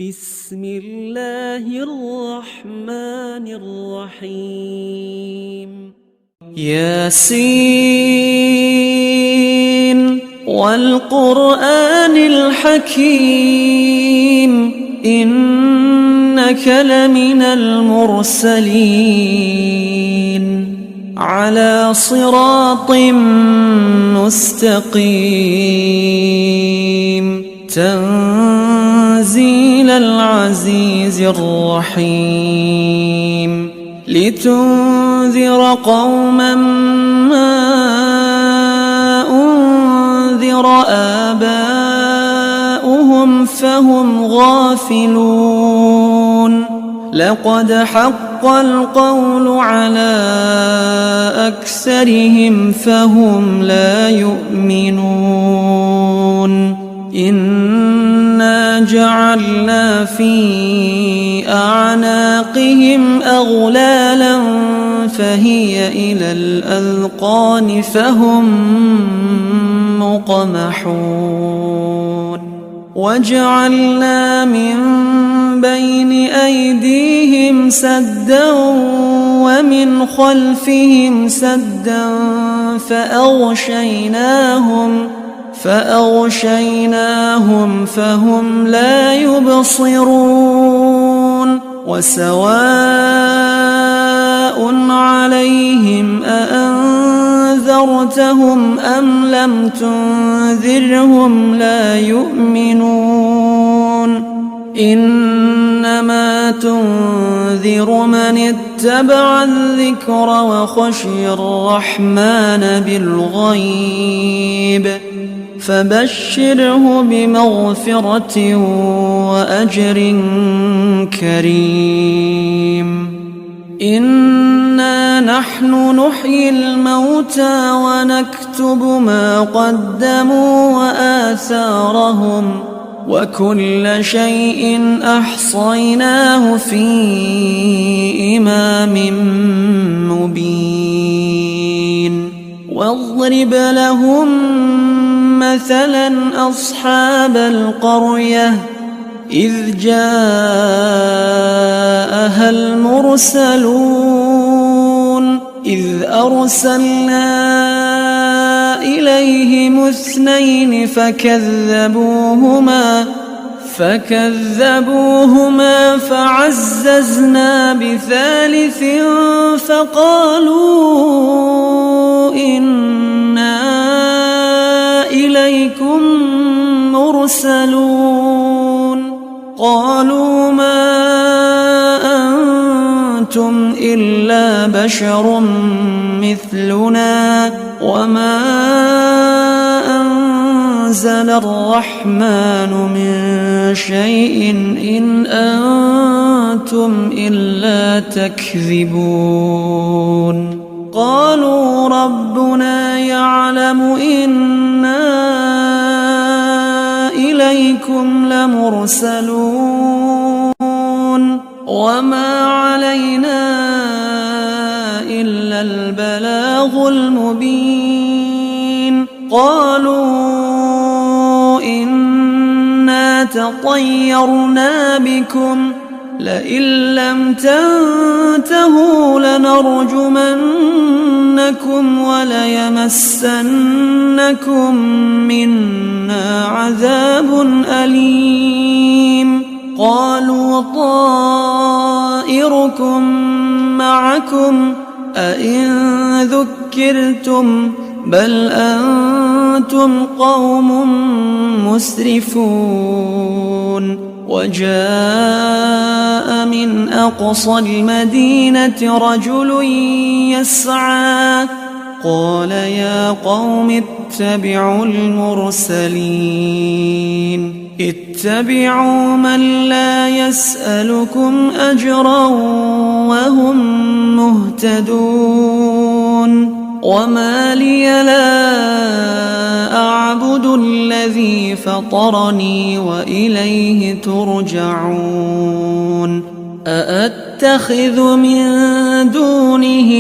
بسم الله الرحمن الرحيم ياسين والقرآن الحكيم إنك لمن المرسلين على صراط مستقيم تنزيل العزيز الرحيم لتنذر قوما ما أنذر آباؤهم فهم غافلون لقد حق القول على أكثرهم فهم لا يؤمنون إنا جعلنا في أعناقهم أغلالا فهي إلى الأذقان فهم مقمحون وجعلنا من بين أيديهم سدا ومن خلفهم سدا فأغشيناهم فهم لا يبصرون وسواء عليهم أأنذرتهم أم لم تنذرهم لا يؤمنون إنما تنذر من اتبع الذكر وخشي الرحمن بالغيب فبشره بمغفرة وأجر كريم إنا نحن نحيي الموتى ونكتب ما قدموا وآثارهم وكل شيء أحصيناه في إمام مبين واضرب لهم مثلا أصحاب القرية إذ جاءها المرسلون إذ أرسلنا إليهم اثنين فكذبوهما فعززنا بثالث فقالوا إنا إليكم مرسلون قالوا ما أنتم إلا بشر مثلنا وما أنزل الرحمن من شيء إن أنتم إلا تكذبون قالوا ربنا يعلم إنا إليكم لمرسلون وما علينا إلا البلاغ المبين قالوا إنا تطيرنا بكم لئن لم تنتهوا لنرجمنكم وليمسنكم منا عذاب أليم قالوا طائركم معكم أئن ذكرتم بل أنتم قوم مسرفون وجاء من أقصى المدينة رجل يسعى قال يا قوم اتبعوا المرسلين اتبعوا من لا يسألكم أجرا وهم مهتدون وما لي لا أعبد الذي فطرني وإليه ترجعون أأتخذ من دونه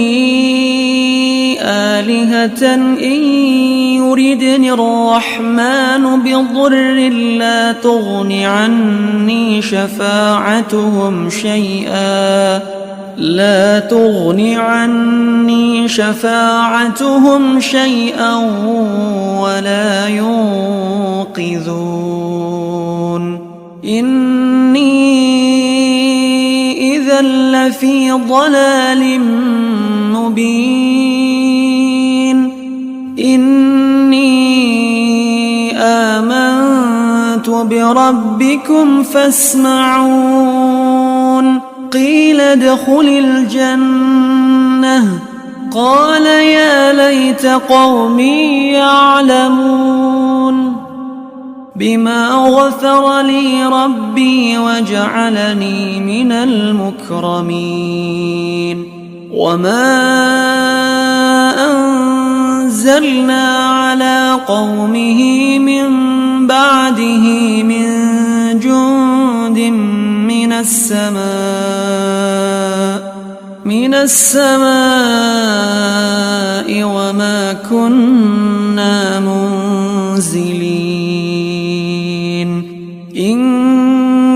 آلهة إن يردني الرحمن بضر لا تغن عني شفاعتهم شيئا ولا ينقذون إني إذا لفي ضلال مبين إني آمنت بربكم فاسمعون قيل ادخل الجنة قال يا ليت قومي يعلمون بما غفر لي ربي وجعلني من المكرمين وما أنزلنا على قومه من بعده من جند من السماء وما كنا منزلين إن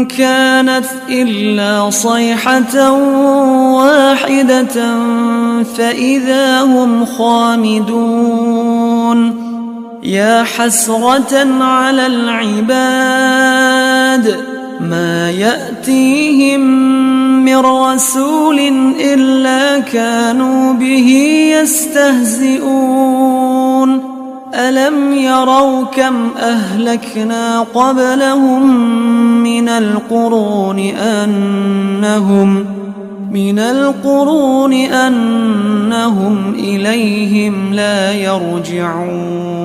كانت إلا صيحة واحدة فإذا هم خامدون يا حسرة على العباد ما يأتيهم من رسول إلا كانوا به يستهزئون ألم يروا كم أهلكنا قبلهم من القرون أنهم إليهم لا يرجعون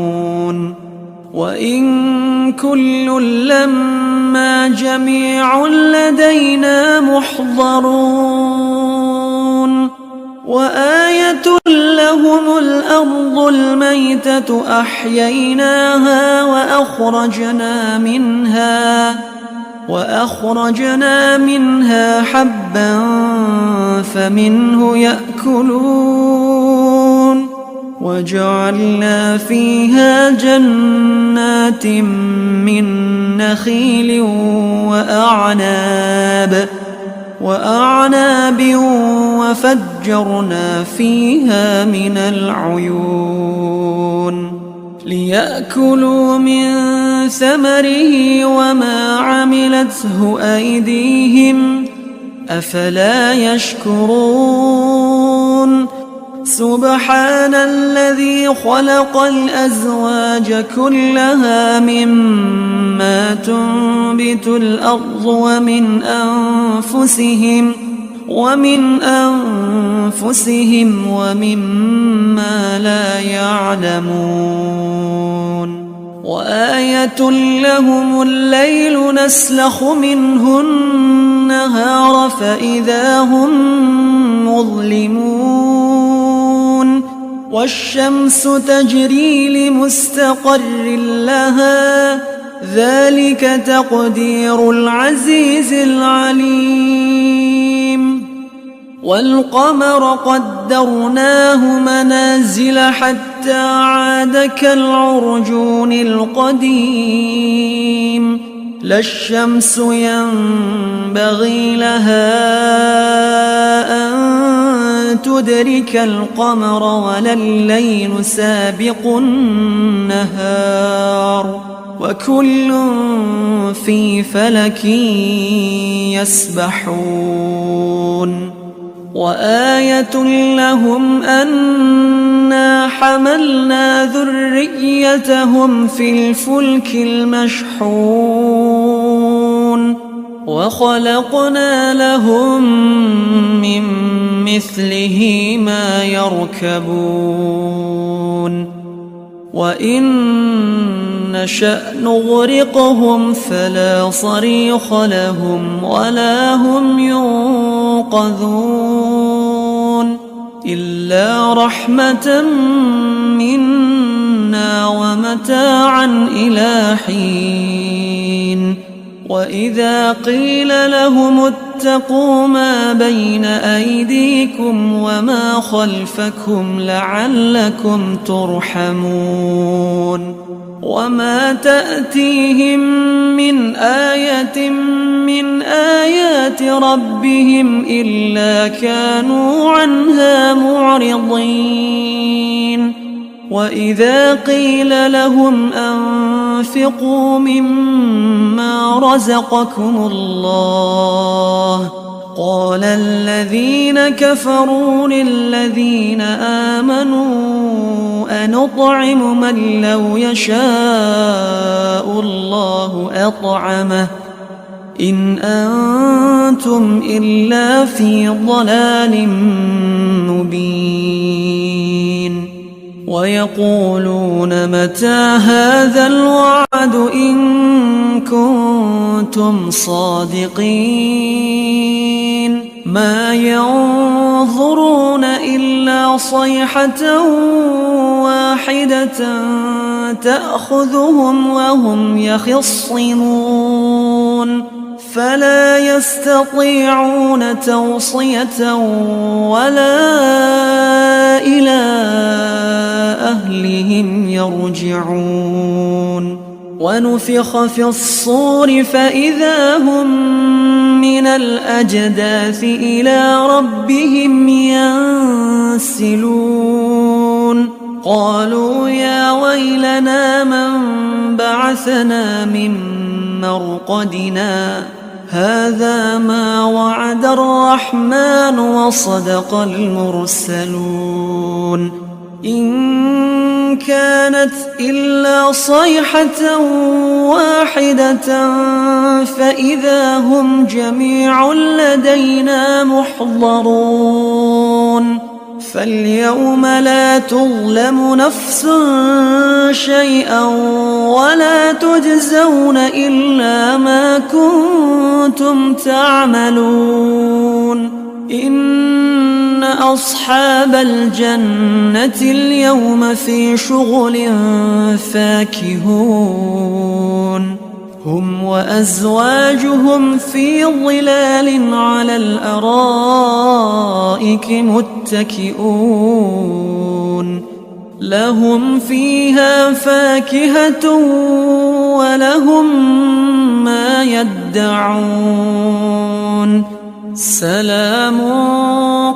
وإن كل لما جميع لدينا محضرون وآية لهم الأرض الميتة أحييناها وأخرجنا منها حبا فمنه يأكلون وجعلنا فيها جنات من نخيل وأعناب وفجرنا فيها من العيون ليأكلوا من ثمره وما عملته أيديهم أفلا يشكرون سبحان الذي خلق الأزواج كلها مما تنبت الأرض ومن أنفسهم ومما لا يعلمون وآية لهم الليل نسلخ منه النهار فإذا هم مظلمون والشمس تجري لمستقر لها ذلك تقدير العزيز العليم والقمر قدرناه منازل حتى عاد كالعرجون القديم لا الشمس ينبغي لها أن تدرك القمر ولا الليل سابق النهار وكل في فلك يسبحون وآية لهم أنا حملنا ذريتهم في الفلك المشحون وخلقنا لهم من مثله ما يركبون وإن نشأ نغرقهم فلا صريخ لهم ولا هم ينقذون إلا رحمة منا ومتاعا إلى حين وإذا قيل لهم اتقوا ما بين أيديكم وما خلفكم لعلكم ترحمون وما تأتيهم من آية من آيات ربهم إلا كانوا عنها معرضين وإذا قيل لهم أنفقوا مما رزقكم الله قال الذين كفروا للذين آمنوا أنطعم من لو يشاء الله أطعمه إن أنتم إلا في ضلال مبين ويقولون متى هذا الوعد إن كنتم صادقين ما ينظرون إلا صيحة واحدة تأخذهم وهم يخصمون فلا يستطيعون توصية ولا إلى أهلهم يرجعون ونفخ في الصور فإذا هم من الأجداث إلى ربهم ينسلون قالوا يا ويلنا من بعثنا من مرقدنا هذا ما وعد الرحمن وصدق المرسلون إن كانت إلا صيحة واحدة فإذا هم جميع لدينا محضرون فاليوم لا تظلم نفس شيئا ولا تجزون إلا ما كنتم تعملون إن أصحاب الجنة اليوم في شغل فاكهون هم وأزواجهم في ظلال على الأرائك متكئون لهم فيها فاكهة ولهم ما يدعون سلام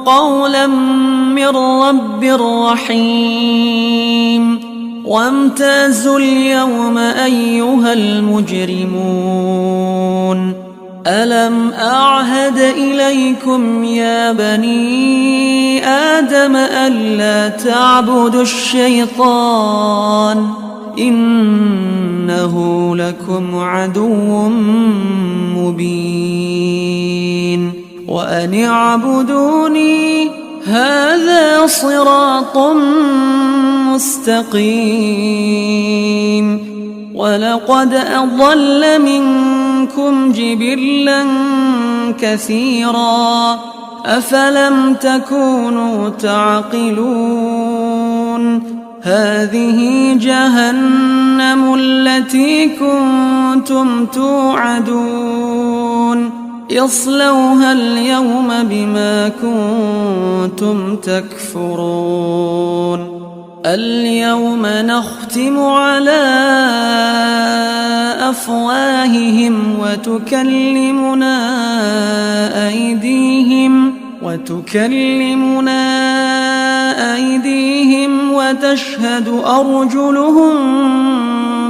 قولا من رب رحيم وامتازوا اليوم أيها المجرمون ألم أعهد إليكم يا بني آدم ألا تعبدوا الشيطان إنه لكم عدو مبين وأن اعبدوني هذا صراط مستقيم ولقد أضل منكم جبلا كثيرا أفلم تكونوا تعقلون هذه جهنم التي كنتم توعدون اصلوها اليوم بما كنتم تكفرون اليوم نختم على أفواههم وتكلمنا أيديهم وتشهد أرجلهم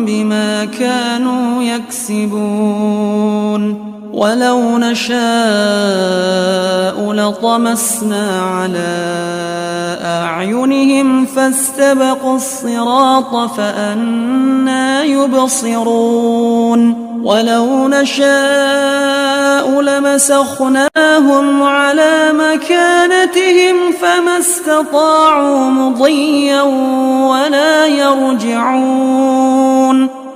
بما كانوا يكسبون ولو نشاء لطمسنا على أعينهم فاستبقوا الصراط فأنى يبصرون ولو نشاء لمسخناهم على مكانتهم فما استطاعوا مضيا ولا يرجعون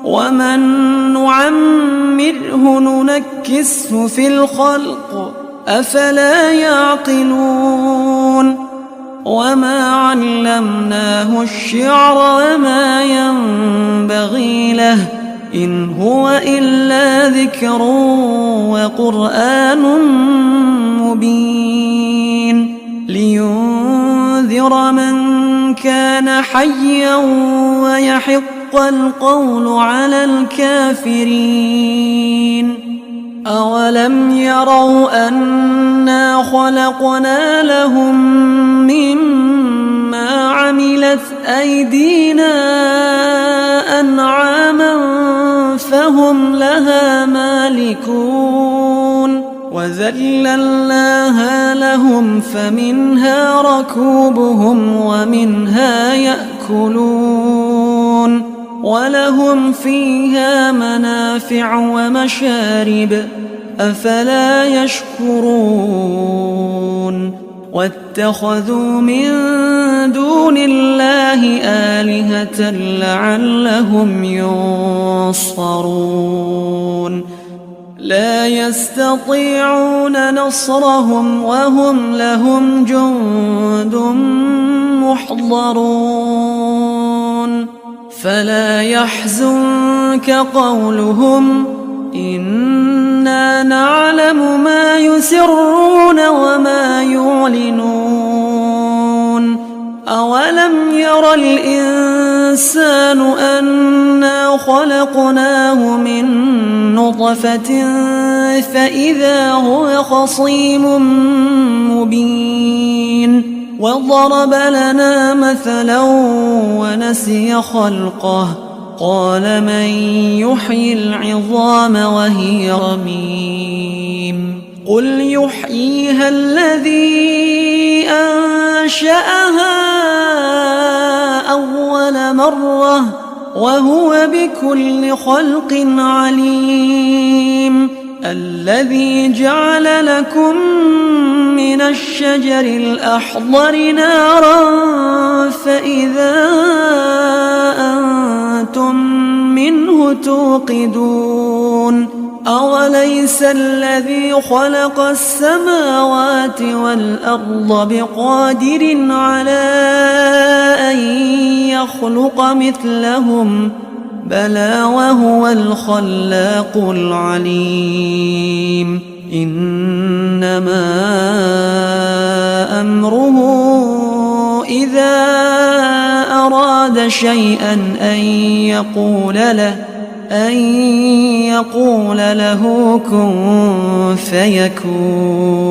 ومن نعمره ننكسه في الخلق أفلا يعقلون وما علمناه الشعر وما ينبغي له إن هو إلا ذكر وقرآن مبين لينذر من كان حيا ويحق القول على الكافرين. أولم يروا أنا خلقنا لهم مما عملت أيدينا أنعاما فهم لها مالكون وذللناها لهم فمنها ركوبهم ومنها يأكلون ولهم فيها منافع ومشارب أفلا يشكرون واتخذوا من دون الله آلهة لعلهم ينصرون لا يستطيعون نصرهم وهم لهم جند محضرون فلا يحزنك قولهم إنا نعلم ما يسرون وما يعلنون أولم ير الإنسان أنا خلقناه من نطفة فإذا هو خصيم مبين وضرب لنا مثلا ونسي خلقه قال من يحيي العظام وهي رميم قل يحييها الذي أنشأها أول مرة وهو بكل خلق عليم الذي جعل لكم من الشجر الأخضر نارا فإذا أنتم منه توقدون أوليس الذي خلق السماوات والأرض بقادر على أن يخلق مثلهم بلى وهو الخلاق العليم إنما أمره إذا أراد شيئا أن يقول له كن فيكون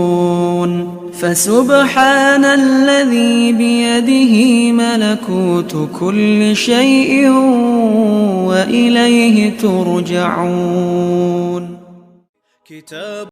فسبحان الذي بيده ملكوت كل شيء وإليه ترجعون.